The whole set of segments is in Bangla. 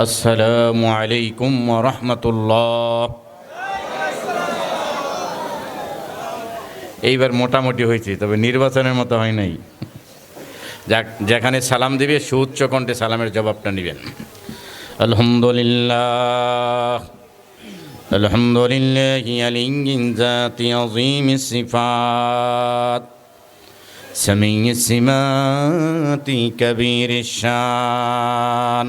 আসসালামু আলাইকুম ওয়া রাহমাতুল্লাহ। এইবার মোটামুটি হয়েছে, তবে নির্বাচনের মতো হয় নাই। যেখানে সালাম দিবে সুউচ্চ কণ্ঠে সালামের জবাবটা নেবেন। আলহামদুলিল্লাহ আলহামদুলিল্লাহি আলিয়্যিন যাতি আযীমিস সিফাত সামিয়্যিস সিমাতি কবীরিশ শান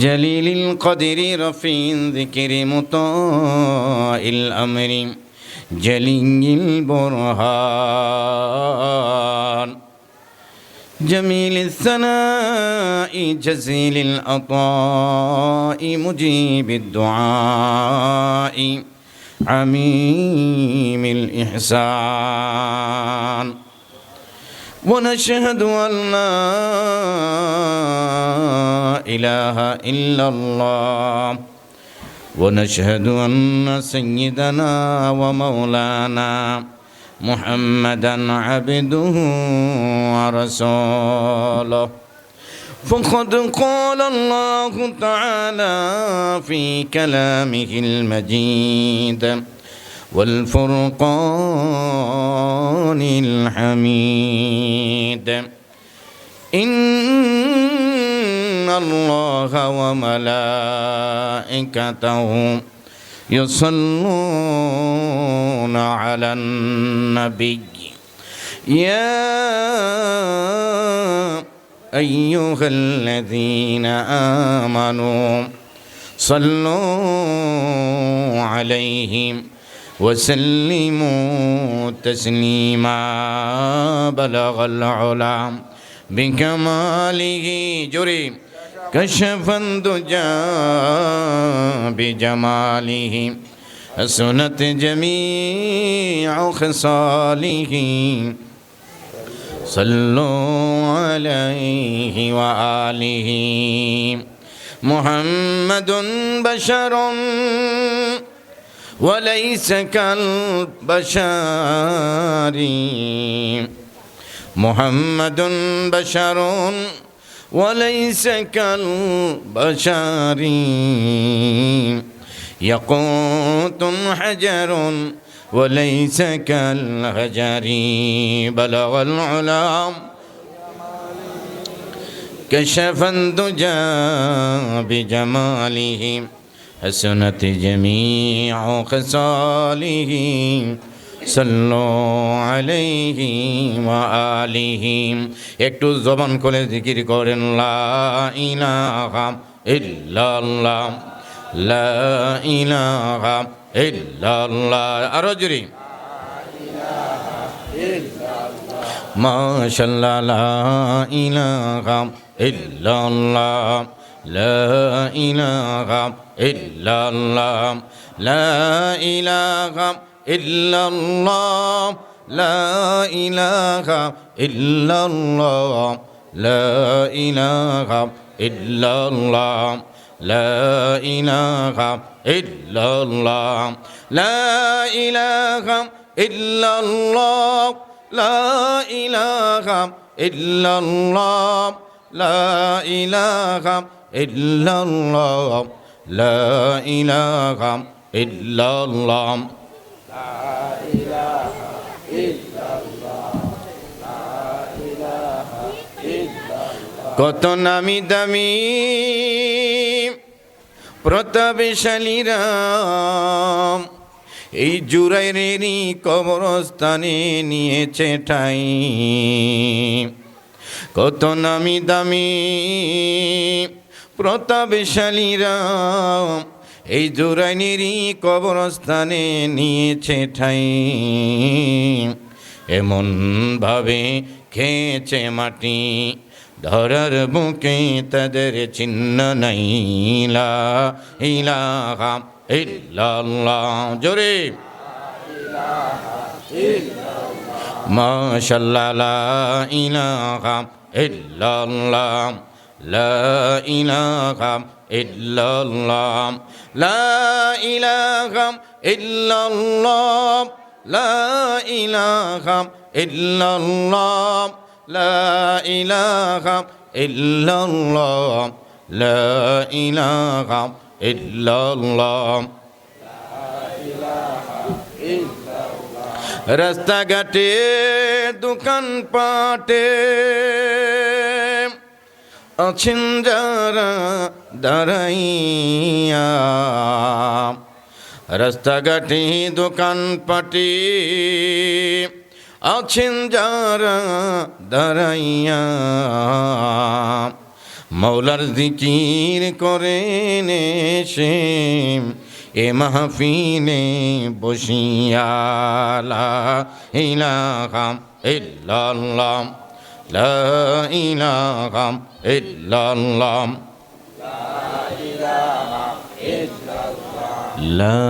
জলিলিল কদরি রফিন যিকরি মুতাইল আমরি জলিয়িল বুরহান জমিলিস সানাই জসিলিল আতাই মুজিবিদ দুআই আমিমিল ইহসান ونشهد أن لا إله إلا الله ونشهد أن سيدنا ومولانا محمدا عبده ورسوله فقد قال الله تعالى في كلامه المجيد والفرقان الحميد إن الله وملائكته يصلون على النبي يا أيها الذين آمنوا صلوا عليهم وسلموا تسليما بلغ العلا بكماله جري كشف الدجى بجماله حسنت جميع خصاله صلوا عليه وآله محمد بشر وليس كالبشر محمد بشر وليس كالبشر يقوت حجر وليس كالحجر بلغ العلا كشف الدجى بجماله حسنت جميع خصاله صلوا عليه وآله একটু জবান খুলে জিকির করেন লা ইলাহা ইল্লাল্লাহ লা ইলাহা ইল্লাল্লাহ আরো জোরে মাশাআল্লাহ লা ইলাহা ইল্লাল্লাহ লা ইলাহা ইল্লাল্লাহ লা ইলাহা ইল্লাল্লাহ লা ইলাহা ইল্লাল্লাহ লা ইলাহা ইল্লাল্লাহ লা ইলাহা ইল্লাল্লাহ লা ইলাহা ইল্লাল্লাহ লা ইলাহা ইল্লাল্লাহ লা ইলাহা ইল্লাল্লাহ লা ইলাহা ইল্লাল্লাহ লা ইলাহা ইল্লাল্লাহ লা ইলাহা ইল্লাল্লাহ। কত নামি দামি প্রতাপশালী রাম এই জুরাইরেরই কবরস্থানে নিয়েছে ঠাই। কত নামি দামি প্রতাপশালী রাম এই জুরাইনেরই কবরস্থানে নিয়েছে ঠাই। এমন ভাবে খেয়েছে মাটি ধরার বুকে তাদের চিহ্ন নাই। লা ইলাহা ইল্লাল্লাহ জোরে মাশাআল্লাহ লা ইলাহা ইল্লাল্লাহ লা ইলাহা ইল্লাল্লাহ লা ইলাহা ইল্লাল্লাহ লা ইলাহা ইল্লাল্লাহ লা ইলাহা ইল্লাল্লাহ লা ইলাহা ইল্লাল্লাহ। রাস্তাঘাটে দোকান পাটে আছেন যারা দাঁড়াইয়া, রাস্তাঘাটে দোকান পাটে আছেন যারা দাঁড়াইয়া, মৌলার জিকির করেন এসে এ মাহফিলে বসিয়া। লা ইলাহা ইল্লাল্লাহ, লা ইলাহা ইল্লাল্লাহ, লা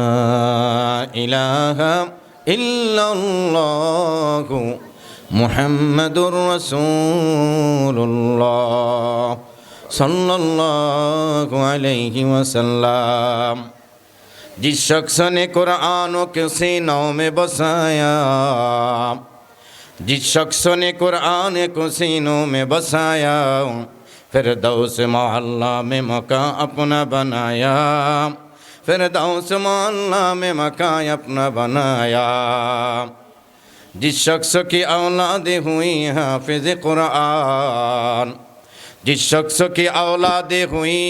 ইলাহা ইল্লাল্লাহ মুহাম্মাদুর রাসূলুল্লাহ सल्लल्लाहु अलैहि वसल्लम। जिस शख्स ने कुरान के सीनों में बसाया, जिस शख्स ने कुरान को सीनों में बसाया, फिरदौस मोहल्ला में मकान अपना बनाया, फिरदौस मोहल्ला में मकान अपना बनाया। जिस शख्स की औलाद हुई हाफिज कुरान, जिस शख्स की औलादे हुई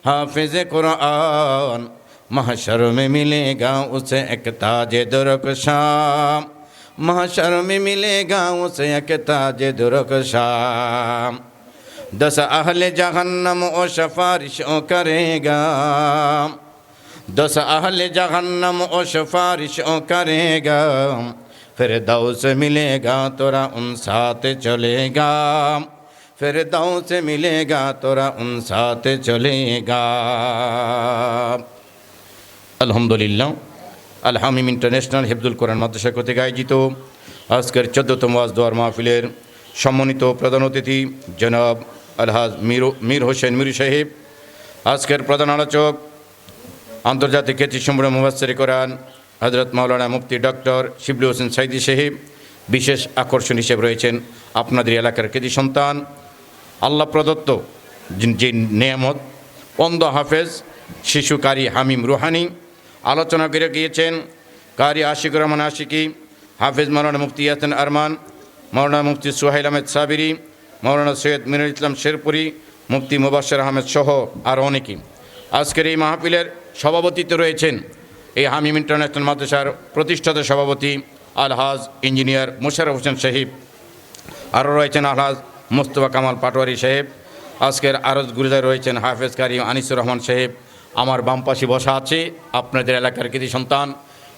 हाफिज कुरान, महशर में मिलेगा उसे एक ताज दुरकशा, महशर में मिलेगा उसे एक ताज दुरकशा। 10 अहले जहन्नम ओ सिफारिशों करेगा, 10 अहले जहन्नम ओ सिफारिशों करेगा, फिरदौस मिलेगा तोरा उन साथ चलेगा, फिरदौस मिलेगा तोरा उन साथ चलेगा। আলহামদুলিল্লাহ, আল হামিম ইন্টারন্যাশনাল হিফজুল কোরআন মাদ্রাসা কর্তৃক আয়োজিত আজকের 14তম ওয়াজ দোয়ার মাহফিলের সম্মানিত প্রধান অতিথি জনাব আলহাজ মীর হোসেন মীর সাহেব, আজকের প্রধান আলোচক আন্তর্জাতিক খ্যাতিসম্পন্ন মুফাসসির কোরআন হযরত মাওলানা মুফতি ডক্টর শিবলী হোসেন সাইদি সাহেব, বিশেষ আকর্ষণ হিসেবে রয়েছেন আপনাদের এলাকার কৃতি সন্তান, আল্লাহ প্রদত্ত যে নেয়ামত অন্ধ হাফেজ শিশু কারি হামিম রুহানি। আলোচনা করে গিয়েছেন কারি আশিকুর রহমান আশিকি, হাফেজ মাওলানা মুফতি ইয়াসিন আরমান, মাওলানা মুফতি সুহাইল আহমেদ সাবিরি, মাওলানা সৈয়দ মিনুল ইসলাম শেরপুরি, মুফতি মুবাশশির আহমেদ সহ আর অনেকেই। আজকের এই মাহফিলের সভাপতিত্বে রয়েছেন এই হামিম ইন্টারন্যাশনাল মাদ্রাসার প্রতিষ্ঠাতা সভাপতি আলহাজ ইঞ্জিনিয়ার মোশাররফ হোসেন সাহেব, আরও রয়েছেন আলহাজ মোস্তফা কামাল পাটোয়ারি সাহেব। আজকের আরজ গুরুদায় রয়েছেন হাফেজ কারি আনিসুর রহমান সাহেব। আমার বাম পাশে বসা আছে আপনাদের এলাকার কৃতি সন্তান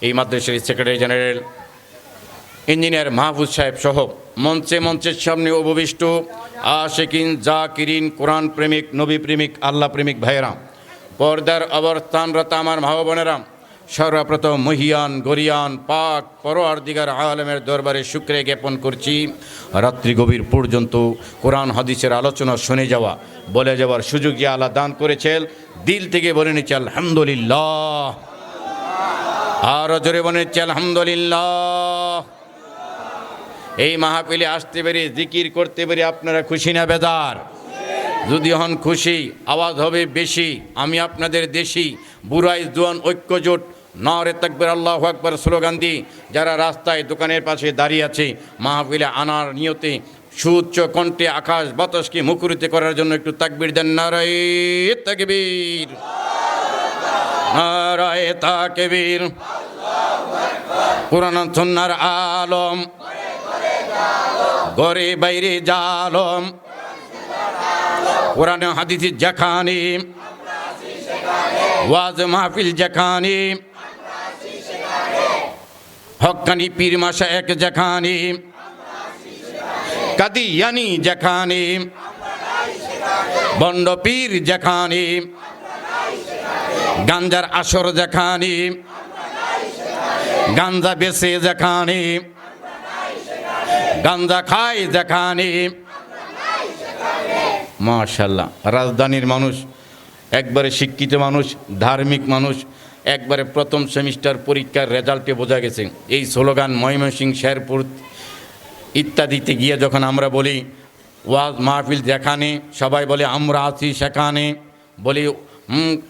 এই মাদ্রাসার সেক্রেটারি জেনারেল ইঞ্জিনিয়ার মাহফুজ সাহেব সহ মঞ্চের সামনে উপবিষ্ট আশিকিন জাকিরিন কোরআন প্রেমিক নবী প্রেমিক আল্লাহ প্রেমিক ভাইয়েরা, পর্দার অবস্থানরত আমার মা বোনেরা, সর্বপ্রথম মহিয়ান গরিয়ান পাক পরওয়ারদিগার আলমের দরবারে শুকরিয়া জ্ঞাপন করছি। রাত্রি গভীর পর্যন্ত কোরআন হাদিসের আলোচনা শুনে যাওয়া বলে যাওয়ার সুযোগ যে আল্লাহ দান করেছেন, দিল থেকে বলে নিচ্ছি আলহামদুলিল্লাহ। আরও জোরে বলে নিচ্ছি আলহামদুলিল্লাহ। এই মাহফিলে আসতে পেরে জিকির করতে পেরে আপনারা খুশি না বেদার? যদি হন খুশি আওয়াজ হবে বেশি। আমি আপনাদের দেশি বুরাই জোয়ান ঐক্যজোট নারে তাকবীর আল্লাহু আকবার স্লোগান দিই যারা রাস্তায় দোকানের পাশে দাঁড়িয়ে আছে, মাহফিলে আনার নিয়তে সুউচ্চ কণ্ঠে আকাশ বাতাসকে মুখরিত করার জন্য একটু তাকবীর দেন। নারায়ে তাকবীর, নারায়ে তাকবীর। কোরআন সুন্নাহর আলম ঘরে বাইরে জালম, কোরআন হাদিস যেখানে ওয়াজ মাহফিল যেখানে, হক্কানি পীর মাশায়েখ যেখানে, কাদিয়ানি যেখানে, বন্ড পীর যেখানে, গাঞ্জার আসর যেখানে, গাঞ্জা বেচে যেখানে, গাঞ্জা খায় যেখানে। মাশাআল্লাহ, রাজধানীর মানুষ, একবারে শিক্ষিত মানুষ, ধার্মিক মানুষ, একবারে প্রথম সেমিস্টার পরীক্ষার রেজাল্টে বোঝা গেছে। এই স্লোগান ময়মনসিংহ শেরপুর ইত্যাদিতে গিয়ে যখন আমরা বলি ওয়াজ মাহফিল যেখানে, সবাই বলে আমরা আছি সেখানে। বলি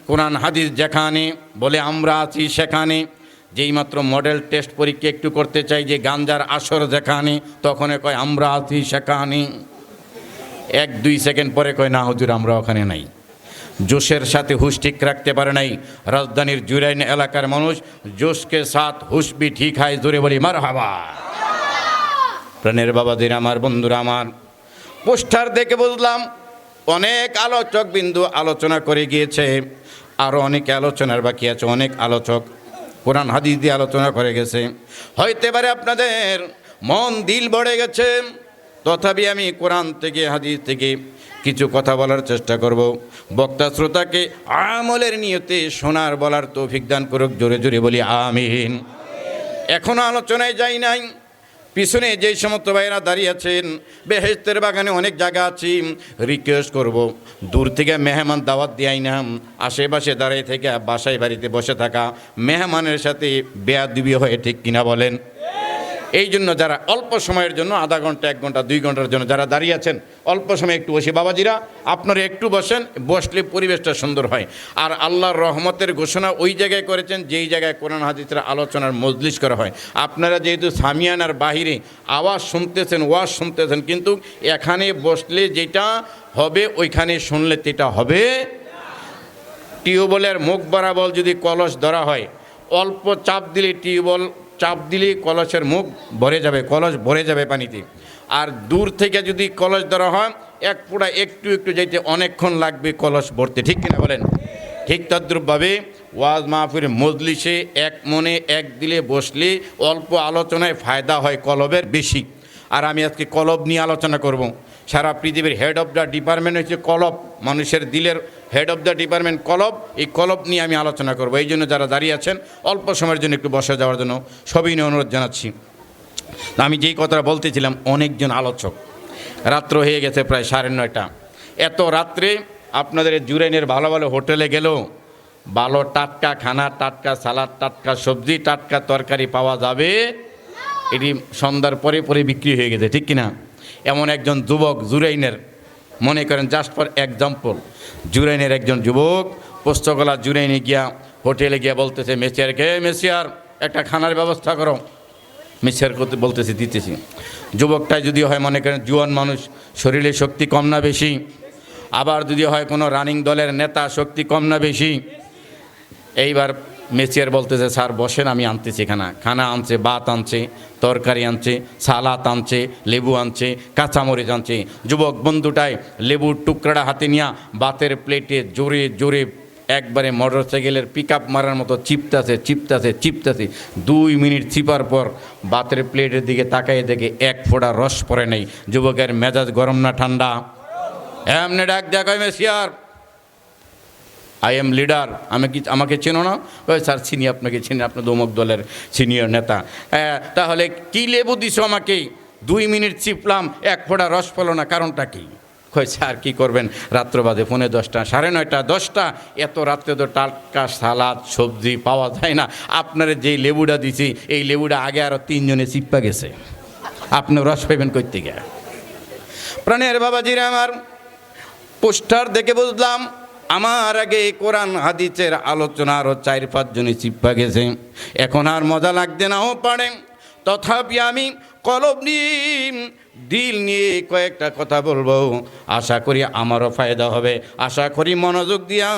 কোরআন হাদিস যেখানে বলে আমরা আছি সেখানে। যেই মাত্র মডেল টেস্ট পরীক্ষা একটু করতে চাই যে গাঞ্জার আসর যেখানে, তখন কয় আমরা আছি সেখানে। 1-2 সেকেন্ড পরে কয় না হুজুর আমরা ওখানে নাই। জোশের সাথে হুশ ঠিক রাখতে পারে নাই। রাজধানীর জুরাইন এলাকার মানুষ জোশকে সাথ হুশ বি ঠিক হয়, জোরে বলি মারহাবা। প্রাণের বাবাদের আমার, বন্ধুরা আমার, পোস্টার দেখে বুঝলাম অনেক আলোচক বিন্দু আলোচনা করে গিয়েছে, আরও অনেক আলোচনার বাকি আছে। অনেক আলোচক কোরআন হাদিস দিয়ে আলোচনা করে গেছে। হইতে পারে আপনাদের মন দিল ভরে গেছে, তথাপি আমি কোরআন থেকে হাদিস থেকে কিছু কথা বলার চেষ্টা করব। বক্তা শ্রোতাকে আমলের নিয়তে শোনার বলার তৌফিক দান করুক, জোরে জোরে বলি আমিন। এখনও আলোচনায় যাই নাই। পিছনে যেই সমস্ত ভাইরা দাঁড়িয়ে আছেন, বেহেশতের বাগানে অনেক জায়গা আছে, রিকোয়েস্ট করব দূর থেকে মেহমান দাওয়াত দিয়াই না, আশেপাশে দাঁড়িয়ে থেকে বাসায় বাড়িতে বসে থাকা মেহমানের সাথে বেয়াদবি হয়ে, ঠিক কিনা বলেন? এই জন্য যারা অল্প সময়ের জন্য, আধা ঘন্টা 1 ঘন্টা 2 ঘন্টার জন্য যারা দাঁড়িয়ে আছেন, অল্প সময় একটু বসে, বাবাজিরা আপনারা একটু বসেন, বসলে পরিবেশটা সুন্দর হয়। আর আল্লাহর রহমতের ঘোষণা ওই জায়গায় করেছেন যেই জায়গায় কোরআন হাদিসের আলোচনার মজলিস করা হয়। আপনারা যেহেতু সামিয়ানার বাহিরে আওয়াজ শুনতেছেন, ওয়াজ শুনতেছেন, কিন্তু এখানে বসলে যেটা হবে ওইখানে শুনলে যেটা হবে। টিউবওয়েলের মুখ বরাবর যদি কলস ধরা হয়, অল্প চাপ দিলে টিউবওয়েল চাপ দিলে কলসের মুখ ভরে যাবে, কলস ভরে যাবে পানিতে। আর দূর থেকে যদি কলস ধরা হয়, এক ফোঁটা একটু একটু যাইতে অনেকক্ষণ লাগবে কলস ভরতে, ঠিক কিনা বলেন? ঠিক তদ্রূপভাবে ওয়াজ মাহফিল মজলিসে এক মনে এক দিলে বসলে অল্প আলোচনায় ফায়দা হয় কলবের বেশি। আর আমি আজকে কলব নিয়ে আলোচনা করব। সারা পৃথিবীর হেড অফ দ্য ডিপার্টমেন্ট হচ্ছে কলব, মানুষের দিলের হেড অফ দ্য ডিপার্টমেন্ট কলব। এই কলব নিয়ে আমি আলোচনা করব। এই জন্য যারা দাঁড়িয়ে আছেন অল্প সময়ের জন্য একটু বসে যাওয়ার জন্য সবই অনুরোধ জানাচ্ছি। আমি যেই কথাটা বলতেছিলাম, অনেকজন আলোচক, রাত্র হয়ে গেছে প্রায় 9:30। এত রাত্রে আপনাদের জুরাইনের ভালো ভালো হোটেলে গেলেও ভালো টাটকা খানা, টাটকা সালাদ, টাটকা সবজি, টাটকা তরকারি পাওয়া যাবে? এটি সন্ধ্যার পরে পরে বিক্রি হয়ে গেছে, ঠিক কিনা? এমন একজন যুবক জুরাইনের, মনে করেন জাস্ট ফর এক্সাম্পল, জুরাইনের একজন যুবক পোস্তগোলা জুরাইনে গিয়া হোটেলে গিয়া বলতেছে মেসিয়ারকে, মেসিয়ার একটা খানার ব্যবস্থা করো। মেসিয়ার করতে বলতেছি, দিতেছি। যুবকটাই যদি হয় মনে করেন জুয়ান মানুষ, শরীরে শক্তি কম না বেশি, আবার যদি হয় কোনো রানিং দলের নেতা, শক্তি কম না বেশি। এইবার মেসিয়ার বলতেছে স্যার বসেন, আমি আনতেছি খানা। খানা আনছে, ভাত আনছে, তরকারি আনছে, সালাদ আনছে, লেবু আনছে, কাঁচামরিচ আনছে। যুবক বন্ধুটাই লেবুর টুকরাটা হাতে নিয়ে ভাতের প্লেটে জোরে জোরে একবারে মোটর সাইকেলের পিক আপ মারার মতো চিপতাছে চিপতাছে চিপতাছে। 2 মিনিট চিপার পর ভাতের প্লেটের দিকে তাকাই দেখে 1 ফোঁটা রস পড়ে নেই। যুবকের মেজাজ গরম না ঠান্ডা? এমনি ডাক দেখায় মেসিয়ার, আই এম লিডার, আমাকে চেনো না? ওই স্যার চিনি, আপনাকে চিনি, আপনার অমুক দলের সিনিয়র নেতা। তাহলে কি লেবু দিছো আমাকে? 2 মিনিট চিপলাম, 1 ফোঁটা রস পেলো না, কারণটা কি? কই স্যার কী করবেন, রাত্র বাজে 9:30, 9:30, 10টা, এত রাত্রে তো টাটকা সালাদ সবজি পাওয়া যায় না। আপনার যেই লেবুটা দিছি, এই লেবুটা আগে আরও 3 জনে চিপ্পা গেছে, আপনি রস পাইবেন কই থেকে? প্রাণের বাবাজিরা আমার, পোস্টার দেখে বুঝলাম আমার আগে কোরআন হাদিসের আলোচনা আরও 4-5 জনে চিপ্পা গেছে। এখন আর মজা লাগতে নাও পারে, তথাপি আমি কলব নিয়ে, দিল নিয়ে কয়েকটা কথা বলবো। আশা করি আমারও ফায়দা হবে। আশা করি মনোযোগ দিয়া,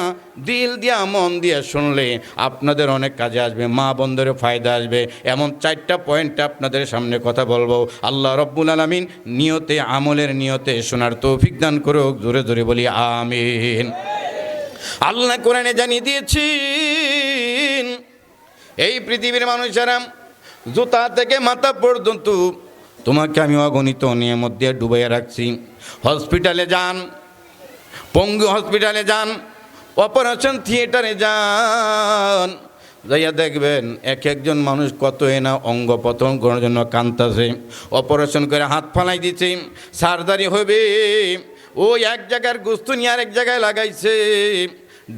দিল দিয়া, মন দিয়া শুনলে আপনাদের অনেক কাজে আসবে, মা বোনদেরও ফায়দা আসবে। এমন 4টা পয়েন্টে আপনাদের সামনে কথা বলবো। আল্লাহ রব্বুল আলামিন নিয়তে, আমলের নিয়তে শোনার তৌফিক দান করুক, জোরে জোরে বলি আমিন। আল্লাহ কোরআনে জানিয়ে দিয়েছেন, এই পৃথিবীর মানুষেরা জুতা থেকে মাথা পর্যন্ত তোমাকে আমি অগণিত নিয়ামত দিয়ে ডুবাইয়া রাখছি। হসপিটালে যান, পঙ্গু হসপিটালে যান, অপারেশন থিয়েটারে যান, যাইয়া দেখবেন একজন মানুষ কত না অঙ্গ প্রত্যঙ্গ করার জন্য কান্তাছে। অপারেশন করে হাত ফালাই দিচ্ছে, সার্জারি হবে, ওই এক জায়গার গোস্ত নিয়ে আরেক জায়গায় লাগাইছে।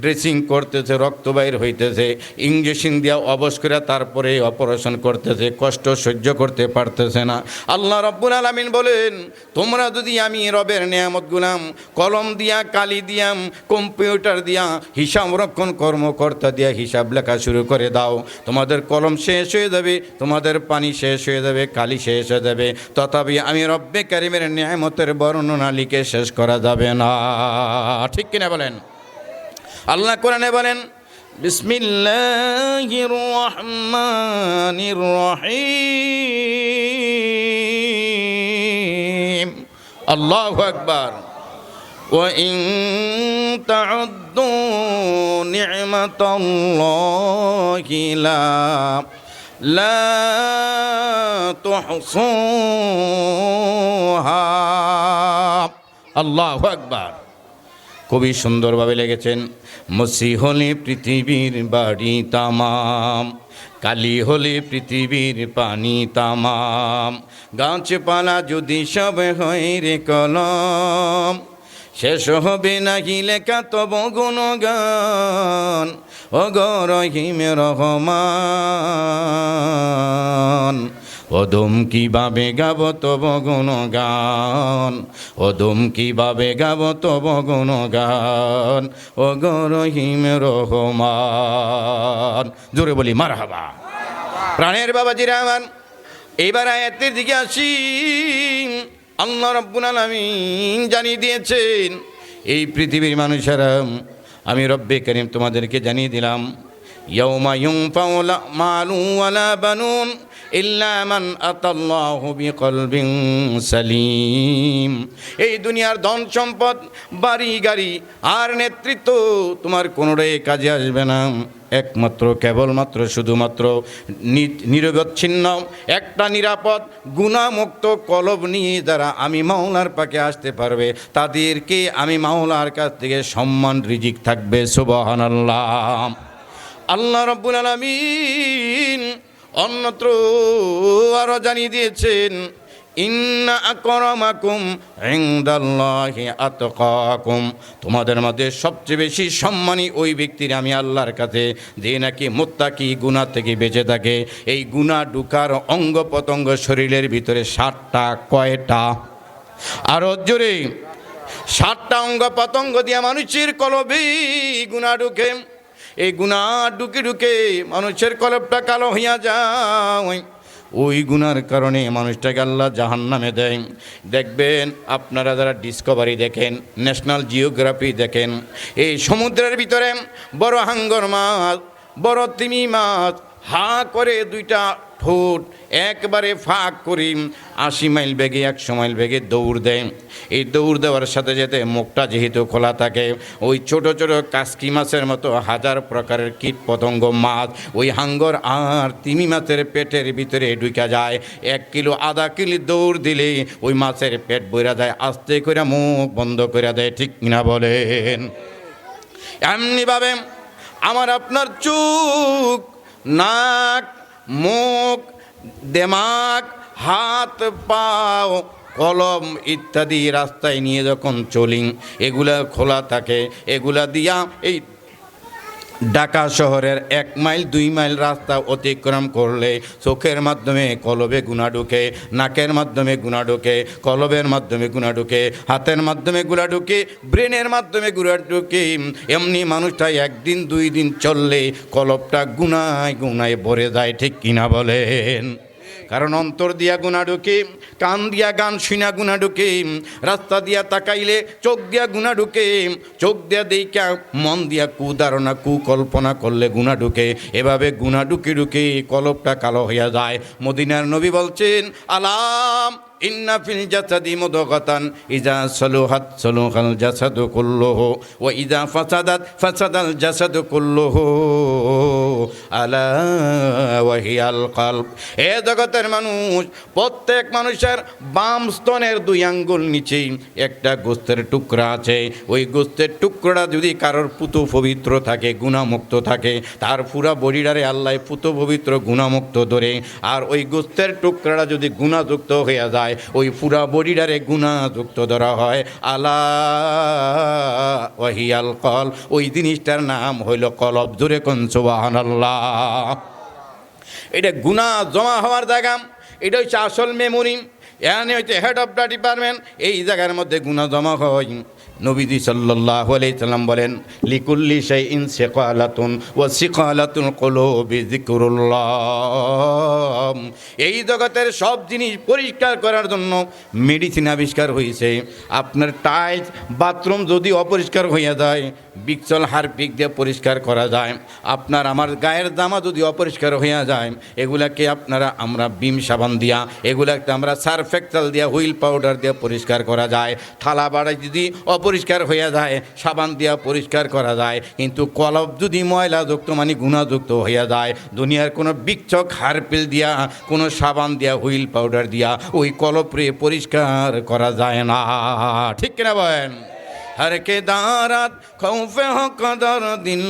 ড্রেসিং করতেছে, রক্ত বাইর হইতেছে, ইঞ্জেকশন দিয়া অবশ করে তারপরে অপারেশন করতেছে, কষ্ট সহ্য করতে পারতেছে না। আল্লাহ রাব্বুল আলামিন বলেন, তোমরা যদি আমি রবের নিয়ামত গুলাম কলম দিয়া, কালি দিয়া, কম্পিউটার দিয়া, হিসাব রক্ষণ কর্মকর্তা দিয়া হিসাব লেখা শুরু করে দাও, তোমাদের কলম শেষ হয়ে যাবে, তোমাদের পানি শেষ হয়ে যাবে, কালি শেষ হয়ে যাবে, তথাপি আমি রব্বে কারিমের নিয়ামতের বর্ণনা লিখে শেষ করা যাবে না। ঠিক কিনা বলেন? আল্লাহ কোরআনে বলেন, বিসমিল্লাহির রহমানির রহিম। আল্লাহু আকবার। ওয়া ইন তা'উদ্দু নি'মাতাল্লাহি লা তুহসুহা। আল্লাহু আকবার। খুবই সুন্দরভাবে লেগেছেন। মসি হলে পৃথিবীর বাড়ি তামাম, কালি হলে পৃথিবীর পানি তামাম, গাছপালা যদি সব হয় রে কলম, শেষ হবে নাহি লেখা তব গুণগান, ও গো রহিম রহমান। ওদম কিভাবে গাব তব গুণগান, ওদম কিভাবে গাব তব গুণগান, ও গো রহিম রহমান। জোরে বলি মারহাবা। প্রাণের বাবাজিরা আমার, এইবার আয়াতের দিকে আসি। আল্লাহ রাব্বুল আলামিন জানিয়ে দিয়েছেন, এই পৃথিবীর মানুষেরা, আমি রব্বে কারীম তোমাদেরকে জানিয়ে দিলাম, ইয়াউমা ইউনফাউ লা মালু ওয়ালা বানুন ইল্লা মান আতাল্লাহু বিকলবিন সালিম। এই দুনিয়ার ধন সম্পদ, বাড়ি গাড়ি আর নেতৃত্ব তোমার কোনোটাই কাজে আসবে না, একমাত্র কেবলমাত্র শুধুমাত্র নিরবচ্ছিন্ন একটা নিরাপদ গুনাহমুক্ত কলব নিয়ে যারা আমি মাওলার পাকে আসতে পারবে, তাদেরকে আমি মাওলার কাছ থেকে সম্মান রিজিক থাকবে। সুবহানাল্লাহ। আল্লাহ রাব্বুল আলামিন অন্যত্র আরো জানিয়ে দিয়েছেন, ইন্না আকরামাকুম ইনদাল্লাহি আতকাকুম। তোমাদের মধ্যে সবচেয়ে বেশি সম্মানী ওই ব্যক্তির আমি আল্লাহর কাছে, যে নাকি মুত্তাকি, গুনাহ থেকে বেঁচে থাকে। এই গুনাহ ঢুকার অঙ্গ প্রত্যঙ্গ শরীরের ভিতরে 60টা। কয়টা? আরো জোরে। 60টা অঙ্গ প্রত্যঙ্গ দিয়া মানুষের কলবে গুনাহ ঢুকে। এই গুনাহ ঢুকে ঢুকে মানুষের কলবটা কালো হইয়া যায়। ওই গুনার কারণে মানুষটাকে আল্লাহ জাহান্নামে দেয়। দেখবেন আপনারা যারা ডিসকভারি দেখেন, ন্যাশনাল জিওগ্রাফি দেখেন, এই সমুদ্রের ভিতরে বড় হাঙ্গর মাছ, বড় তিমি মাছ হা করে দুইটা ঠোঁট একবারে ফাঁক করি 80 মাইল বেগে 100 মাইল বেগে দৌড় দেয়। এই দৌড় দেওয়ার সাথে সাথে মুখটা যেহেতু খোলা থাকে, ওই ছোট ছোট কাসকি মাছের মতো হাজার প্রকারের কীট পতঙ্গ মাছ ওই হাঙ্গর আর তিমি মাছের পেটের ভিতরে ঢুকে যায়। 1 কিলো আধা কিলো দৌড় দিলে ওই মাছের পেট বইরা যায়, আস্তে করে মুখ বন্ধ করে দেয়। ঠিক কিনা বলেন? এমনিভাবে আমার আপনার চোখ, নাক, মুখ, দেমাগ, হাত, পাও, কলম ইত্যাদি রাস্তায় নিয়ে যখন চলি, এগুলা খোলা থাকে। এগুলা দিয়া এই ঢাকা শহরের 1 মাইল 2 মাইল রাস্তা অতিক্রম করলে চোখের মাধ্যমে কলবে গুনাহ ঢুকে, নাকের মাধ্যমে গুনাহ ঢুকে, কলবের মাধ্যমে গুনাহ ঢুকে, হাতের মাধ্যমে গুনাহ ঢুকে, ব্রেনের মাধ্যমে গুনাহ ঢুকে। এমনি মানুষটা 1 দিন 2 দিন চললে কলবটা গুনায় গুনায় ভরে যায়। ঠিক কিনা বলেন? কারণ অন্তর দিয়া গুনাহ ঢুকে, কান দিয়া গান শুনা গুনাহ ঢুকে, রাস্তা দিয়া তাকাইলে চোখ দিয়া গুনাহ ঢুকে, চোখ দিয়া দেইকা মন দিয়া কুধারণা কুকল্পনা করলে গুনাহ ঢুকে। এভাবে গুনাহ ঢুকে ঢুকে কলবটা কালো হইয়া যায়। মদিনার নবী বলছেন, আলাম ইন্না ফিল জাসাদি মুদগাতান ইজা সলুহাত সলুহাল জাসাদু কুল্লুহু ওয়া ইজা ফাসাদাত ফাসাদাল জাসাদু কুল্লুহু আলা ওয়া হিয়াল কলব। এ জগতের মানুষ, প্রত্যেক মানুষের বাম স্তনের 2 আঙ্গুল নিচেই একটা গোস্তের টুকরা আছে। ওই গোস্তের টুকরাটা যদি কারোর পুত পবিত্র থাকে, গুনাহমুক্ত থাকে, তার পুরা বডিটারে আল্লাহ পুত পবিত্র গুনাহমুক্ত ধরে। আর ওই গোস্তের টুকরাটা যদি গুনাহযুক্ত হয়ে যায়, যায়, ওই পুরা বডিটারে গুনাহযুক্ত ধরা হয়। আলা ওয়াহিয়াল কল, ওই জিনিসটার নাম হইল কলব। জোরে কোন সুবহানাল্লাহ। এটা গুনাহ জমা হওয়ার জায়গা, এটা হচ্ছে আসল মেমোরি, এখানে হচ্ছে হেড অফ দ্য ডিপার্টমেন্ট। এই জায়গার মধ্যে গুনাহ জমা হয়। নবীজি সাল্লাল্লাহু আলাইহি সাল্লাম বলেন, লিকুল্লি শাইইন সিকালাতুন ওয়া সিকালাতুল কুলুবি যিকরুল্লাহ। এই জগতের সব জিনিস পরিষ্কার করার জন্য মেডিসিন আবিষ্কার হয়েছে। আপনার টাইলস বাথরুম যদি অপরিষ্কার হইয়া যায়, বিক্সল হারপিক দিয়ে পরিষ্কার করা যায়। আপনার আমার গায়ের জামা যদি অপরিষ্কার হইয়া যায়, এগুলাকে আমরা বিম সাবান দিয়া, এগুলাকে আমরা সার্ফ এক্সেল দিয়া, হুইল পাউডার দিয়ে পরিষ্কার করা যায়। থালা বাড়ি যদি অপরিষ্কার হইয়া যায়, সাবান দিয়া পরিষ্কার করা যায়। কিন্তু কলব যদি ময়লাযুক্ত মানে গুণাযুক্ত হইয়া যায়, দুনিয়ার কোনো বিক্ষক হারপিল দিয়া, কোনো সাবান দিয়া, হুইল পাউডার দিয়া ওই কলবরে পরিষ্কার করা যায় না। ঠিক কিনা বলেন? हर के दारात खौफे हो कदर दिल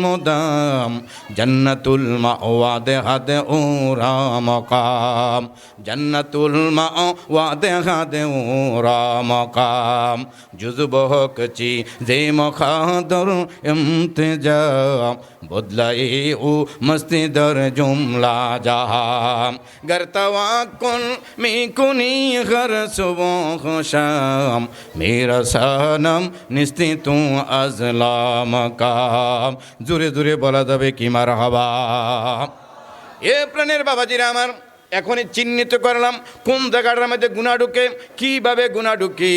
मुदाम जन्नतुल मावा दे हदे ओरा मकाम जन्नतुल मावा दे हदे ओरा मकाम जुज़्ब कची जे मखादर इम्तिजाम बदलाए ओ मस्ती दर जुमला जहां गर तवक्कुल में कुनी घर सुबह शाम मेरा सनम নিস্তি তু আজলাম কাম। জোরে জোরে বলা যাবে কি মারহাবা। এ প্রাণের বাবাজিরা আমার, এখনই চিহ্নিত করলাম কোন জায়গাটার মধ্যে গুনাহ ঢুকে, কীভাবে গুনাহ ঢুকে।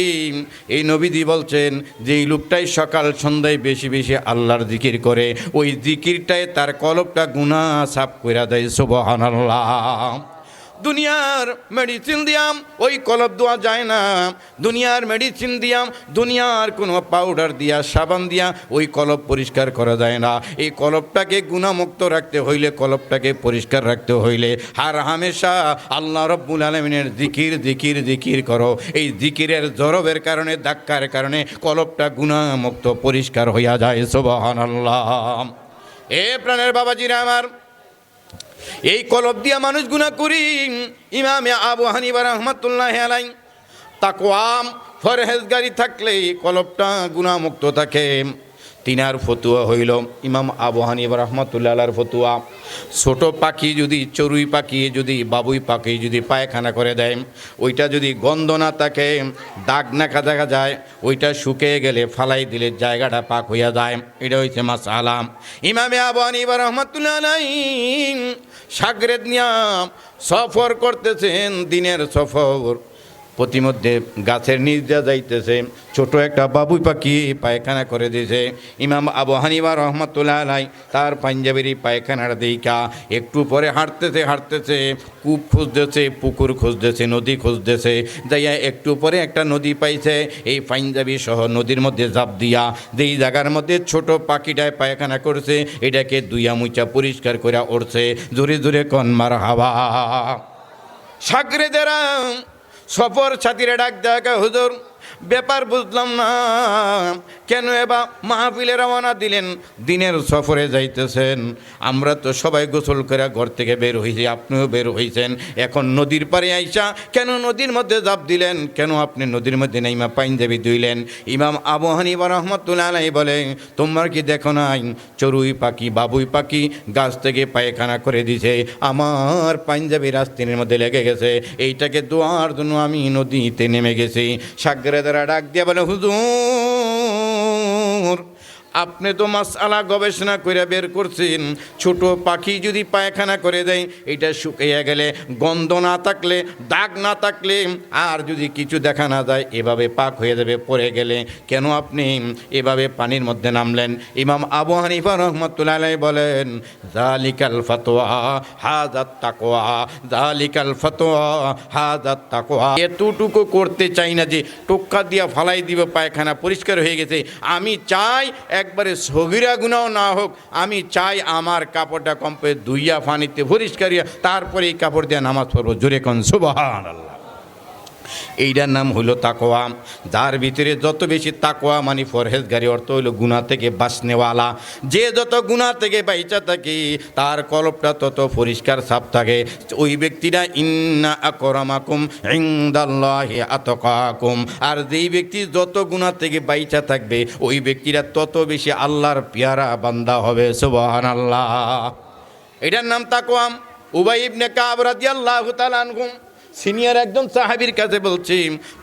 এই নবীজি বলছেন যে এই লোকটাই সকাল সন্ধ্যায় বেশি বেশি আল্লাহর জিকির করে, ওই জিকিরটাই তার কলবটা গুনাহ সাফ করে দেয়। সুবহানাল্লাহ। দুনিয়ার মেডিসিন দিয়াম ওই কলব দেওয়া যায় না। দুনিয়ার মেডিসিন দিয়াম, দুনিয়ার কোনো পাউডার দিয়া, সাবান দিয়া ওই কলব পরিষ্কার করা যায় না। এই কলবটাকে গুনাহমুক্ত রাখতে হইলে, কলবটাকে পরিষ্কার রাখতে হইলে আর হামেশা আল্লাহ রব্বুল আলামিনের জিকির জিকির জিকির করো। এই জিকিরের জরবের কারণে, ধাক্কার কারণে কলবটা গুনাহমুক্ত পরিষ্কার হইয়া যায়। সুবহানাল্লাহ। এ প্রাণের বাবাজিরা আমার, এই কলব দিয়া মানুষ গুনাহ করি। ইমামে আবু হানিফা রাহমাতুল্লাহি আলাইহি তাকওয়া ফরহেজগারি থাকলে কলবটা গুনাহমুক্ত থাকে। তিনার ফতুয়া হইল, ইমাম আবু হানিফা রাহমাতুল্লাহি আলাইহির ফতুয়া, ছোট পাখি যদি, চড়ুই পাখি যদি, বাবুই পাখি যদি পায়খানা করে দেয়, ওইটা যদি গন্ধ না থাকে, দাগ না দেখা যায়, ওইটা শুকিয়ে গেলে ফালাই দিলে জায়গাটা পাক হইয়া যায়। এটা হইছে মাসআলা। ইমামে আবু হানিফা রাহমাতুল্লাহি আলাইহি শাগরেদ নিয়া সফর করতেছেন, দিনের সফর। প্রতিমধ্যে গাছের নিচ দিয়ে যাইতেছে, ছোট একটা বাবুই পাখি পায়খানা করে দিয়েছে। ইমাম আবু হানিফা রাহমাতুল্লাহি আলাইহি তার পাঞ্জাবির পায়খানার দিকা একটু পরে হাঁটতেছে হাঁটতেছে, কূপ খুঁজতেছে, পুকুর খুঁজতেছে, নদী খুঁজতেছে, যাইয়া একটু পরে একটা নদী পাইছে। এই পাঞ্জাবি সহ নদীর মধ্যে ঝাঁপ দিয়া যেই জায়গার মধ্যে ছোট পাখিটায় পায়খানা করছে, এটাকে দুইয়া মুচা পরিষ্কার করে উঠছে। জোরে জোরে কন মারহাবা। সাগরেদেরা সফর সাথীরা ডাক দেখা, হুজুর ব্যাপার বুঝলাম না, কেন এবার মাহফিলে রওনা দিলেন? দিনের সফরে যাইতেছেন, আমরা তো সবাই গোসল করে ঘর থেকে বের হয়েছি, আপনিও বের হয়েছেন, এখন নদীর পাড়ে আইসা কেন নদীর মধ্যে ঝাঁপ দিলেন? কেন আপনি নদীর মধ্যে নাইমা পাঞ্জাবি ধুইলেন? ইমাম আবু হানিফা রাহমাতুল্লাহি আলাইহি বলে, তোমরা কি দেখো নাই চড়ুই পাখি, বাবুই পাখি গাছ থেকে পায়খানা করে দিছে, আমার পাঞ্জাবি রাস্তার মধ্যে লেগে গেছে, এইটাকে ধোয়ার জন্য আমি নদীতে নেমে গেছি। সাগরেদারা ডাক দিয়ে বলে, হুজুর আপনি তো মাসআলা গবেষণা করে বের করছেন, ছোট পাখি যদি পায়খানা করে দেয়, এটা শুকিয়ে গেলে, গন্ধ না থাকলে, দাগ না থাকলে, আর যদি কিছু দেখা না যায়, এভাবে পাক হয়ে যাবে পড়ে গেলে, কেন আপনি এভাবে পানির মধ্যে নামলেন? ইমাম আবু হানিফা রাহমাতুল্লাহি আলাইহি বলেন, যালিকাল ফাতওয়া হাযাত তাকওয়া, যালিকাল ফাতওয়া হাযাত তাকওয়া। এতটুকু করতে চাই না যে টোক্কা দিয়া ফালাই দিব, পায়খানা পরিষ্কার হয়ে গেছে। আমি চাই একবারে সগীরা গুনাহ না হোক, আমি চাই আমার কাপড়টা কমপে ধুইয়া পানিতে পরিষ্কার, তারপরে এই কাপড় দিয়ে নামাজ পড়বো। জোরে কোন সুবহানাল্লাহ। এইটার নাম হইল তাকওয়া। যার ভিতরে যত বেশি তাকওয়া মানে ফরহেজগারি, অর্থ হইল গুনাহ থেকে বাঁচনেওয়ালা, যে যত গুনাহ থেকে বাইচা থাকে তার কলবটা তত পরিষ্কার সাফ থাকে। ওই ব্যক্তিরা ইন্না আকরামাকুম ইনদাল্লাহি আতকাকুম। আর যেই ব্যক্তি যত গুনাহ থেকে বাইচা থাকবে ওই ব্যক্তিরা তত বেশি আল্লাহর পেয়ারা বান্দা হবে। সুবহানাল্লাহ। এটার নাম তাকওয়া। উবাই ইবনে কাব রাদিয়াল্লাহু তাআলা আনহু সিনিয়র একজন সাহাবীর কাছে বলছি,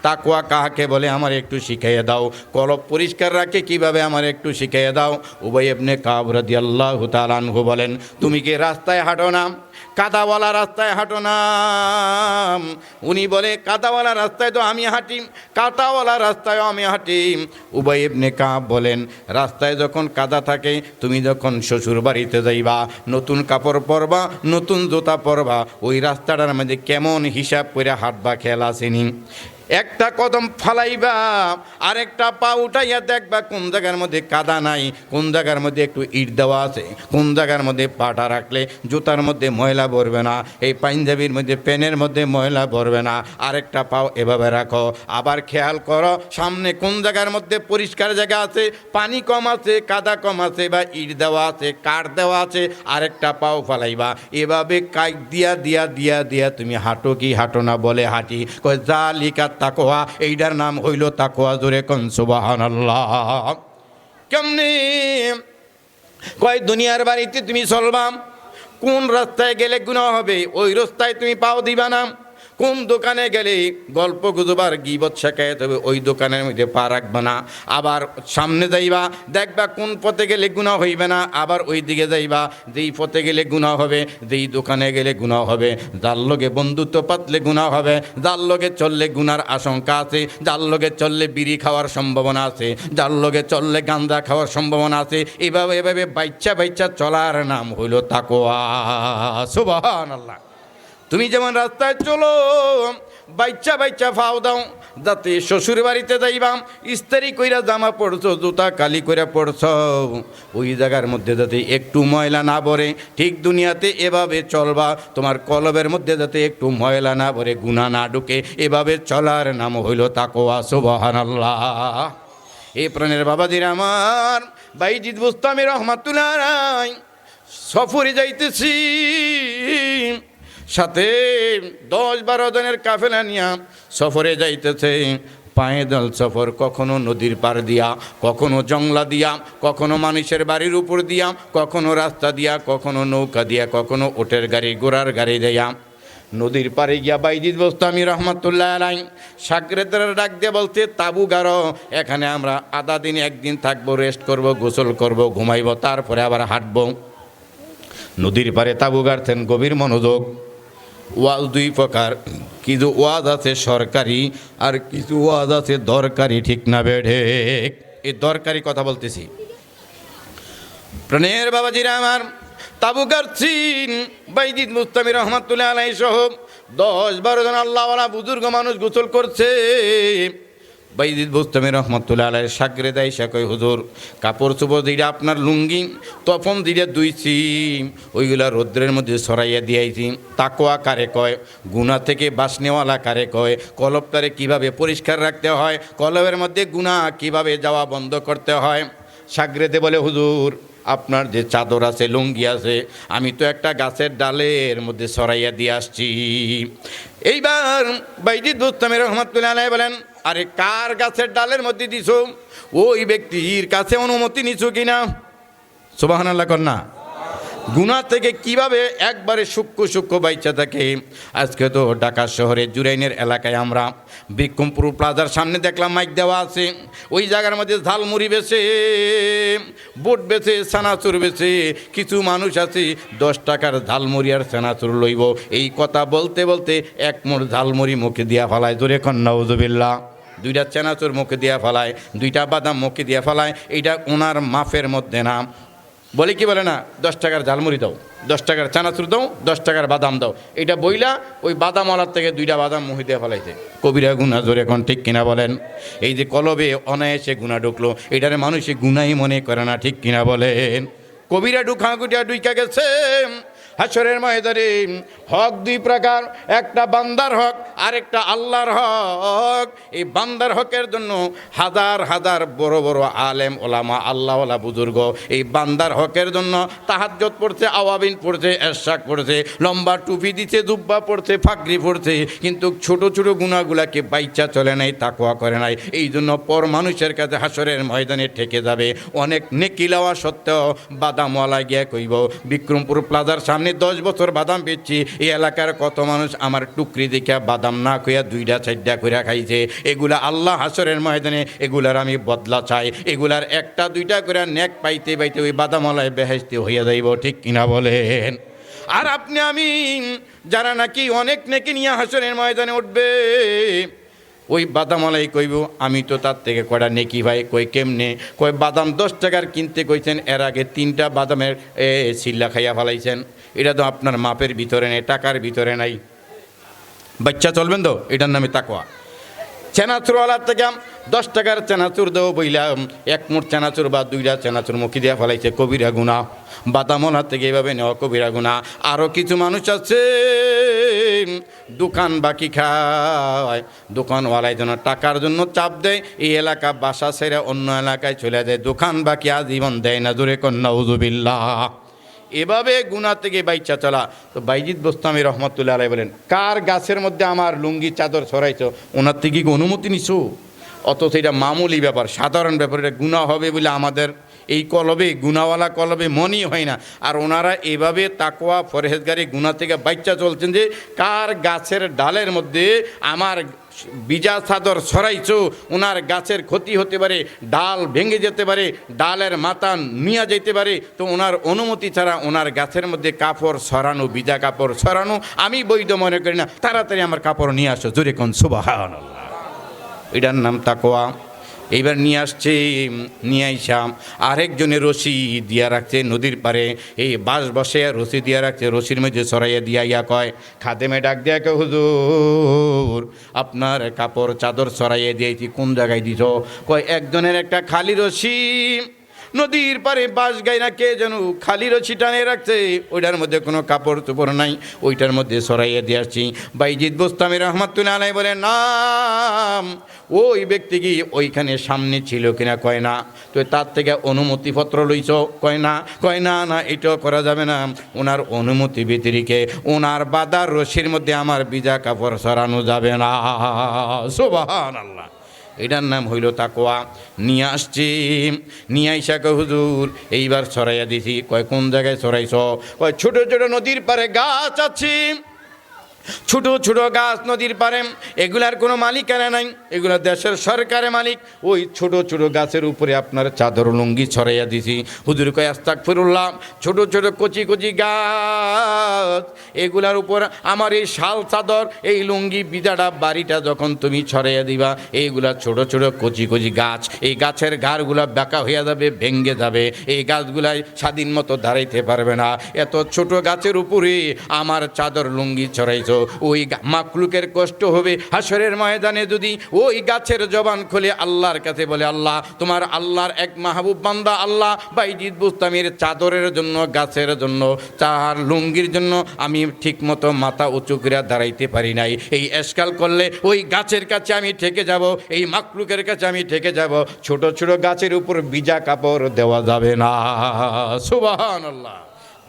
তাকওয়া কাকে বলে আমার একটু শিখাইয়ে দাও, কলব পরিষ্কার রাখে কিভাবে আমার একটু শিখাইয়ে দাও। উবাই ইবনে কাব রাদিয়াল্লাহু তাআলা আনহু বলেন, তুমি কি রাস্তায় হাঁটো না? কাদাওয়ালা রাস্তায় হাঁটো না? উনি বলে, কাদাওয়ালা রাস্তায় তো আমি হাঁটি, কাদাওয়ালা রাস্তায় আমি হাঁটি। উবাই ইবনে কাব বলেন, রাস্তায় যখন কাদা থাকে, তুমি যখন শ্বশুর বাড়িতে যাইবা, নতুন কাপড় পরবা, নতুন জুতা পরবা, ওই রাস্তাটার মধ্যে কেমন হিসাব করে হাঁটবা খেয়াল আসেনি? একটা কদম ফালাইবা, আরেকটা পা উঠাইয়া দেখবা কোন জায়গার মধ্যে কাদা নাই, কোন জায়গার মধ্যে একটু ইট দেওয়া আছে, কোন জায়গার মধ্যে পাটা রাখলে জুতার মধ্যে ময়লা ভরবে না, এই পাঞ্জাবির মধ্যে প্যানের মধ্যে ময়লা ভরবে না। আরেকটা পাও এভাবে রাখো। আবার খেয়াল করো সামনে কোন জায়গার মধ্যে পরিষ্কার জায়গা আছে, পানি কম আছে, কাদা কম আছে, বা ইট দেওয়া আছে, কাঠ দেওয়া আছে, আরেকটা পাও ফালাইবা। এভাবে কাইক দিয়া দিয়া দিয়া দিয়া তুমি হাঁটো কি হাঁটো না? বলে হাঁটি। কয় জালিকা তাকওয়া, এইটার নাম হইল তাকওয়া। জোরে কোন সুবহানাল্লাহ। কেমনে? কয় দুনিয়ার বাড়িতে তুমি চলবা, কোন রাস্তায় গেলে গুনাহ হবে ওই রাস্তায় তুমি পাও দিবা না। কোন দোকানে গেলে গল্প গুজবার গীবত শেখায়ত হবে ওই দোকানের মধ্যে পা রাখবে না। আবার সামনে যাইবা, দেখবা কোন পথে গেলে গুনাহ হইবে না, আবার ওই দিকে যাইবা যেই পথে গেলে গুনাহ হবে, যেই দোকানে গেলে গুনাহ হবে। যার লগে বন্ধুত্ব পাতলে গুনাহ হবে, যার লগে চললে গুনার আশঙ্কা আছে, যার লগে চললে বিড়ি খাওয়ার সম্ভাবনা আছে, যার লগে চললে গাঁজা খাওয়ার সম্ভাবনা আছে। এভাবে এভাবে বাইচ্চা বাইচ্চা চলার নাম হইল তাকওয়া। সুবহানাল্লাহ। তুমি যেমন রাস্তায় চলো, বাইচ্চা বাইচ্চা ফাও দাও, যাতে শ্বশুর বাড়িতে যাইবা, ইস্তারি কইরা জামা পড়ছো, জুতা কালি করে পড়ছো, ওই জায়গার মধ্যে যাতে একটু ময়লা না ভরে, ঠিক দুনিয়াতে এভাবে চলবা। তোমার কলবের মধ্যে যাতে একটু ময়লা না ভরে, গুনাহ না ঢুকে, এভাবে চলার নাম হইল তাকওয়া। সুবহানাল্লাহ। এই প্রাণের বাবাজির আমার বাইজিদ বুস্তামি রহমাতুল্লাহ আলাইহি সফরে যাইতেছি, সাথে 10-12 জনের কাফেলা নিয়া সফরে যাইতেছে। পায়েদল সফর, কখনো নদীর পার দিয়া, কখনো জংলা দিয়া, কখনো মানুষের বাড়ির উপর দিয়া, কখনো রাস্তা দিয়া, কখনো নৌকা দিয়া, কখনো ওটের গাড়ি ঘোড়ার গাড়ি দিয়া। নদীর পারে গিয়া বাইজিদ বুস্তামি রহমাতুল্লাহ আলাইহি সাগরেদার ডাক দিয়ে বলতে, তাবু গাড়ো, এখানে আমরা আধা দিন একদিন থাকবো, রেস্ট করব, গোসল করব, ঘুমাইব, তারপরে আবার হাঁটবো। নদীর পারে তাবু গাড়ছেন, গভীর মনোযোগ। ওয়াজ দুই প্রকার, কিছু ওয়াজ আছে সরকারি আর কিছু ওয়াজ আছে দরকারি। ঠিক না বেঠে? এই দরকারি কথা বলতেছি। প্রাণের বাবাজিরা আমার, তাবু গাড়ছেন বাইজিদ বুস্তামি রহমাতুল্লাহ আলাইহি সহ 10-12 জন আল্লাহওয়ালা বুজুর্গ মানুষ গোসল করছে। বাইজিদ বুস্তামি রহমাতুল্লাহ আলাইহি সাগরে দেয়, সে কয়, হুজুর কাপড় চোপড় যেটা আপনার লুঙ্গি তখন যেটা ধুইছি ওইগুলা রৌদ্রের মধ্যে ছড়াইয়া দিয়েছি। তাকওয়া কারে কয়? গুনাহ থেকে বাঁচনেওয়ালা কারে কয়? কলবটারে কিভাবে পরিষ্কার রাখতে হয়, কলবের মধ্যে গুনাহ কিভাবে যাওয়া বন্ধ করতে হয়। সাগরেতে বলে, হুজুর আপনার যে চাদর আছে, লুঙ্গি আছে, আমি তো একটা গাছের ডালের মধ্যে ছড়াইয়া দিয়ে আসছি। এইবার বাইজিদ বুস্তামি রহমাতুল্লাহ আলাইহি বলেন, আরে কার গাছের ডালের মধ্যে দিছো? ওই ব্যক্তির কাছে অনুমতি নিছো কিনা? সুবহানাল্লাহ কন্যা। গুনাহ থেকে কিভাবে একবারে সূক্ষ্ম সূক্ষ্ম বাইচা থাকে। আজকে তো ঢাকা শহরে জুরাইনের এলাকায় আমরা বিক্রমপুর প্লাজার সামনে দেখলাম মাইক দেওয়া আছে, ওই জায়গার মধ্যে ঝালমুড়ি বেচে, বুট বেচে, চানাচুর বেচে। কিছু মানুষ আছে 10 টাকার ঝালমুড়ি আর চানাচুর লইব, এই কথা বলতে বলতে 1 মোড় ঝালমুড়ি মুখে দিয়া ফেলায়। জোরে কন নাউজুবিল্লাহ। 2টা চানাচুর মুখে দিয়া ফেলায়, 2টা বাদাম মুখে দিয়া ফেলায়। এইটা ওনার মাফের মধ্যে না। বলে কি বলে না, 10 টাকার ঝালমুড়ি দাও, 10 টাকার চানাচুর দাও, 10 টাকার বাদাম দাও। এটা বইলা ওই বাদামওয়ালার থেকে 2টা বাদাম মুখে দিয়ে ফেলাইছে। কবিরা গুনাহ। জোরে এখন ঠিক কিনা বলেন? এই যে কলবে অনায়াসে গুনাহ ঢুকলো, এটারে মানুষে গুনাহই মনে করে না। ঠিক কিনা বলেন? কবিরা ঢুকা গুটিয়া ঢুকা গেছে, হাসরের ময়দানে হক দুই প্রকার, একটা বান্দার হক আর একটা আল্লাহর হক। এই বান্দার হকের জন্য হাজার হাজার বড় বড় আলেম ওলামা আল্লাহওয়ালা বুজুর্গ এই বান্দার হকের জন্য তাহাজ্জুদ পড়ছে, আওয়াবিন পড়ছে, এরশাক পড়ছে, লম্বা টুপি দিচ্ছে, জুব্বা পড়ছে, ফাকরি পড়ছে, কিন্তু ছোট ছোট গুনাহগুলাকে বাইচা চলে নাই, তাকওয়া করে নাই। এই জন্য পর মানুষের কাছে হাসরের ময়দানে ঠেকে যাবে। অনেক নেকি লওয়া সত্ত্বেও বাদামওয়ালা গিয়ে কইব, বিক্রমপুর প্লাজার সামনে 10 বছর বাদাম বেচছি, এই এলাকার কত মানুষ আমার টুকরি দেখে বাদাম না কইয়া 2টা 4টা কইরা খাইছে। এগুলা আল্লাহ হাসরের ময়দানে এগুলার আমি বদলা চাই। এগুলার 1টা 2টা করে নেক পাইতে পাইতে ওই বাদামওয়ালায় বেহেশতি হইয়া যাইব, ঠিক কিনা বলেন? আর আপনি আমি যারা নাকি অনেক নেকি নিয়ে হাসরের ময়দানে উঠবে, ওই বাদামওয়ালাই কইব আমি তো তার থেকে কয়টা নেকি ভাই। কই কেমনে? কই বাদাম 10 টাকার কিনতে কইছেন, এর আগে 3টা বাদামের সিল্লা খাইয়া ফেলাইছেন। এটা তো আপনার মাপের ভিতরে নেই, টাকার ভিতরে নাই। বাচ্চা চলবেন তো, এটার নামে তাকওয়া। চেনাচুরওয়ালার থেকে 10 টাকার চেনাচুর দেবো বইলাম, 1 মুঠ চেনাচুর বা 2টা চেনাচুর মুখি দিয়া ফেলাইছে, কবিরা গুনাহ। বাদামওয়ালার থেকে এভাবে নেওয়া কবিরা গুনাহ। আরও কিছু মানুষ আছে দোকান বাকি খায়, দোকানওয়ালাই যেন টাকার জন্য চাপ দেয়, এই এলাকা বাসা ছেড়ে অন্য এলাকায় চলে যায়, দোকান বাকি আজীবন দেয় না। জোরে কন্যা উযুবিল্লাহ। এভাবে গুনাহ থেকে বাইচা চলা। তো বাইজিদ বোস্তামি রহমতুল্লাহ আলাইহি বলেন, কার গাছের মধ্যে আমার লুঙ্গি চাদর ছড়াইছো, ওনার থেকে কি অনুমতি নিছো? অথচ এটা মামুলি ব্যাপার, সাধারণ ব্যাপার। এটা গুনাহ হবে বলে আমাদের এই কলবে, গুনাহওয়ালা কলবে মনই হয় না। আর ওনারা এভাবে তাকওয়া পরহেজগারি গুনাহ থেকে বাইচা চলছেন যে কার গাছের ডালের মধ্যে আমার বিজা চাদর ছড়াইছো, ওনার গাছের ক্ষতি হতে পারে, ডাল ভেঙে যেতে পারে, ডালের মাথা নিয়ে যেতে পারে। তো ওনার অনুমতি ছাড়া ওনার গাছের মধ্যে কাপড় ছড়ানো, বিজা কাপড় ছড়ানো আমি বৈধ মনে করি না। তাড়াতাড়ি আমার কাপড় নিয়ে আসো, জোরে কোন সুবহানাল্লাহ। এটার নাম তাকওয়া। এইবার নিয়ে আসছে, নিয়ে আইসাম আরেকজনের রশি দিয়া রাখছে নদীর পারে, এই বাঁশ বসে রশি দিয়া রাখছে, রশির মধ্যে ছড়াইয়া দিয়া ইয়া কয়, খাদেমে ডাক দিয়া কে, হুজুর আপনার কাপড় চাদর ছড়াইয়া দিয়েছি, কোন জায়গায় দিছ? কয় একজনের একটা খালি রশি নদীর পারে বাঁশ গাইনা কে যেন খালি রশি টানে রাখছে, ওইটার মধ্যে কোনো কাপড় চোপড় নাই, ওইটার মধ্যে ছড়াইয়া দিয়ে আসছি। বাইজিদ বোস্তামি রহমাতুল্লাহ আলাইহি বলে, নাম ওই ব্যক্তি কি ওইখানে সামনে ছিল কিনা? কয় না। তো তার থেকে অনুমতিপত্র লইছ? কয় না। কয় না না, এটাও করা যাবে না, ওনার অনুমতি ব্যতিরিকে ওনার বাদার রশির মধ্যে আমার বিজা কাপড় ছড়ানো যাবে না। সুবহানাল্লাহ। এটার নাম হইল তাকওয়া। নিয়ে আসছি, নিয়ে আইসা কয় হুজুর এইবার ছড়াইয়া দিছি। কয় কোন জায়গায় ছড়াইছ? কয় ছোট ছোট নদীর পারে গাছ আছে, ছোট ছোট গাছ নদীর পারে, এগুলার কোনো মালিকানা নাই, এগুলো দেশের সরকারের মালিক। ওই ছোট ছোট গাছের উপরে আপনার চাদর লুঙ্গি ছড়াইয়া দিছি। হুজুর কয় আস্তাগফিরুল্লাহ, ছোট ছোট কচি কচি গাছ, এগুলার উপর আমার এই শাল চাদর, এই লুঙ্গি বিজাটা বাড়িটা যখন তুমি ছড়াইয়া দিবা, এইগুলা ছোট ছোট কচি কচি গাছ, এই গাছের ঘাড়গুলা বাঁকা হইয়া যাবে, ভেঙ্গে যাবে, এই গাছগুলাই স্বাধীন মতো দাঁড়াইতে পারবে না। এত ছোট গাছের উপরে আমার চাদর লুঙ্গি ছড়াইছ, ওই মাকলুকের কষ্ট হবে হাসরের ময়দানে যদি ওই গাছের জবান খুলে আল্লাহর কাছে বলে, আল্লাহ তোমার আল্লাহর এক মাহবুব বান্দা আল্লাহ বাইজিদ বোস্তামির চাদরের জন্য, গাছের জন্য, চার লুঙ্গির জন্য আমি ঠিকমতো মাথা উঁচু করে দাঁড়াইতে পারি নাই। এই এসকাল করলে ওই গাছের কাছে আমি ঠেকে যাব, এই মাকলুকের কাছে আমি ঠেকে যাব। ছোট ছোট গাছের উপর বিজা কাপড় দেওয়া যাবে না। সুবহানাল্লাহ।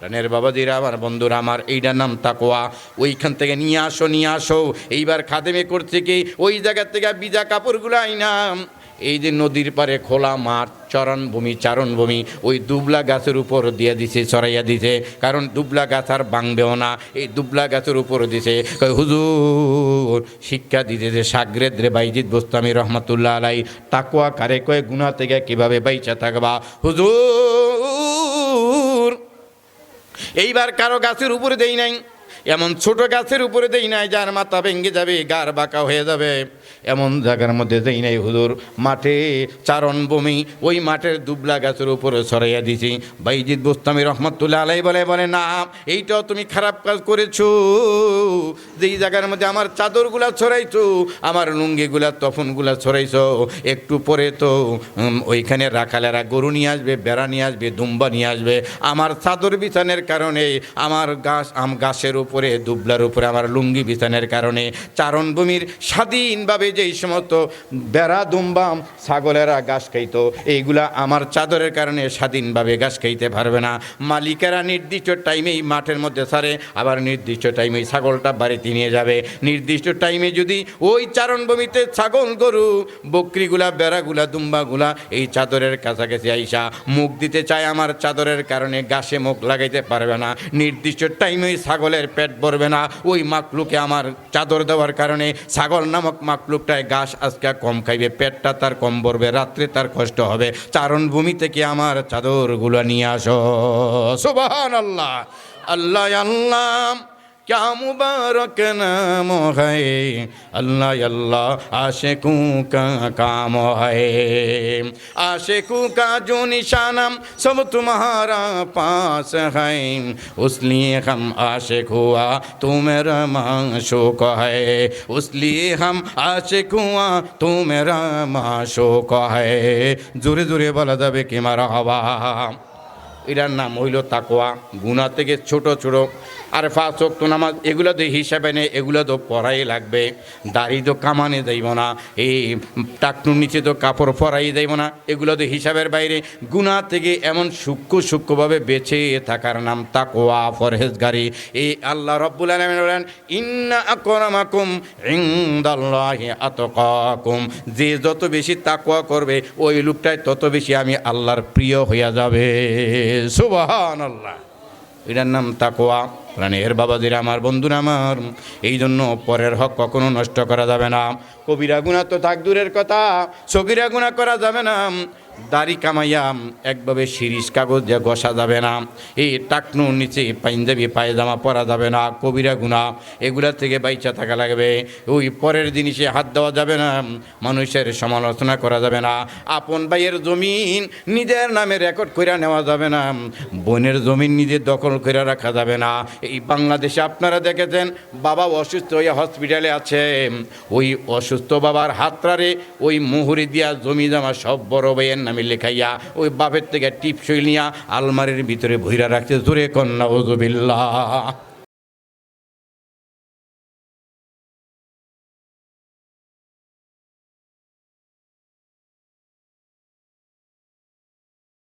রানের বাবাজিরা, আমার বন্ধুরা আমার, এইটার নাম তাকওয়া। ওইখান থেকে নিয়ে আসো, নিয়ে আসো। এইবার খাদেমে করছে কি, ওই জায়গার থেকে বিজা কাপড়গুলো আইনাম, এই যে নদীর পারে খোলা মাঠ, চরণভূমি, চারণভূমি, ওই দুবলা গাছের উপর দিয়ে দিছে, ছড়াইয়া দিছে। কারণ দুবলা গাছ আর ভাঙবেও না, এই দুবলা গাছের উপর দিছে। হুজুর শিক্ষা দিতেছে সাগরেদ রে বাইজিদ বোস্তামি রহমাতুল্লাহ আলাইহি, তাকওয়া কারে কয়, গুনাহ থেকে কিভাবে বাইচা থাকবা। হুজুর এইবার কারো গাছের উপরে দেই নাই, এমন ছোট গাছের উপরে দেই নাই যার মাথা ভেঙে যাবে, গার বাঁকা হয়ে যাবে, এমন জায়গার মধ্যে দেই নাই হুজুর। মাঠে চারণভূমি, ওই মাঠের দুবলা গাছের উপরে ছড়াইয়া দিছি। বাইজিদ বুস্তামি রহমতুল্লাহ আলাই বলে না, এইটাও তুমি খারাপ কাজ করেছো। যেই জায়গার মধ্যে আমার চাদরগুলা ছড়াইছো, আমার লুঙ্গিগুলা তফনগুলা ছড়াইছো, একটু পরে তো ওইখানে রাখালেরা গরু নিয়ে আসবে, বেড়া নিয়ে আসবে, দুম্বা নিয়ে আসবে। আমার চাদর বিছানের কারণে, আমার গাছের উপরে দুবলার উপরে আমার লুঙ্গি বিছানের কারণে চারণভূমির স্বাধীনভাবে যেই সমস্ত বেড়া দুম্বা ছাগলেরা ঘাস খাইতো, এইগুলা আমার চাদরের কারণে স্বাধীনভাবে ঘাস খাইতে পারবে না। মালিকেরা নির্দিষ্ট টাইমেই মাঠের মধ্যে ছাড়ে, আবার নির্দিষ্ট টাইমেই ছাগলটা বাড়িতে নিয়ে যাবে। নির্দিষ্ট টাইমে যদি ওই চারণভূমিতে ছাগল গরু বকরিগুলা বেড়াগুলা দুম্বাগুলা এই চাদরের কাছাকাছি আইসা মুখ দিতে চায়, আমার চাদরের কারণে ঘাসে মুখ লাগাইতে পারবে না। নির্দিষ্ট টাইমেই ছাগলের পেট ভরবে না। ওই মাকলুকে আমার চাদর দেওয়ার কারণে ছাগল নামক মাকলুকটায় ঘাস আজকে কম খাইবে, পেটটা তার কম ভরবে, রাত্রে তার কষ্ট হবে। চারণভূমি থেকে আমার চাদরগুলো নিয়ে আসো। সুবহানাল্লাহ। আল্লাহ আল্লাহ क्या मुबारक नाम है, अल्लाह अल्लाह आशिकों का काम है। आशिकों का जो निशाना सब तुम्हारा पास है, उसलिए हम आशिक हुआ तू मेरा माशूक है, उसलिए हम आशिक हुआ तू मेरा माशूक है। जोरे जोरे বলা যাবে কি মারহাবা। এটার নাম হইল তাকওয়া। গুনাহ থেকে ছোট ছোট আর 5 ওয়াক্ত নামাজ এগুলো তো হিসাবে নেই, এগুলো তো পড়াই লাগবে। দাড়ি তো কামানে যাইব না, এই টাকনুর নিচে তো কাপড় পরাই যাইব না, এগুলো তো হিসাবের বাইরে। গুনাহ থেকে এমন সূক্ষ্মভাবে বেঁচে থাকার নাম তাকওয়া, পরহেজগারি। এই আল্লাহ রাব্বুল আলামিন বলেন, ইন্না আকরামাকুম ইনদাল্লাহি আতকাকুম। যে যত বেশি তাকওয়া করবে ওই লোকটাই তত বেশি আমি আল্লাহর প্রিয় হইয়া যাবে। সুবহানাল্লাহ। এটার নাম তাকওয়া। প্রাণের বাবাদের আমার, বন্ধুরা আমার, এই জন্য পরের হক কখনো নষ্ট করা যাবে না। কবিরা গুনাহ তো থাক দূরের কথা, সগীরা গুনাহ করা যাবে না। দাড়ি কামাইয়া একভাবে শিরিষ কাগজ দিয়ে ঘষা যাবে না। এই টাকনুর নিচে পাঞ্জাবি পায়জামা পরা যাবে না। কবিরা গুনাহ, এগুলা থেকে বাইচা থাকা লাগবে। ওই পরের জিনিসে হাত দেওয়া যাবে না, মানুষের সমালোচনা করা যাবে না। আপন ভাইয়ের জমিন নিজের নামে রেকর্ড করে নেওয়া যাবে না। বোনের জমিন নিজে দখল করে রাখা যাবে না। এই বাংলাদেশে আপনারা দেখেছেন, বাবা অসুস্থ হয়ে হসপিটালে আছে, ওই অসুস্থ বাবার হাতরারে ওই মুহুরি দিয়া জমি জমা সব বড় ভাইয়ের নামে লেখাইয়া ওই বাপের থেকে টিপসই নিয়া আলমারির ভিতরে ভইরা রাখছে। জোরে কন্যা নাউযুবিল্লাহ।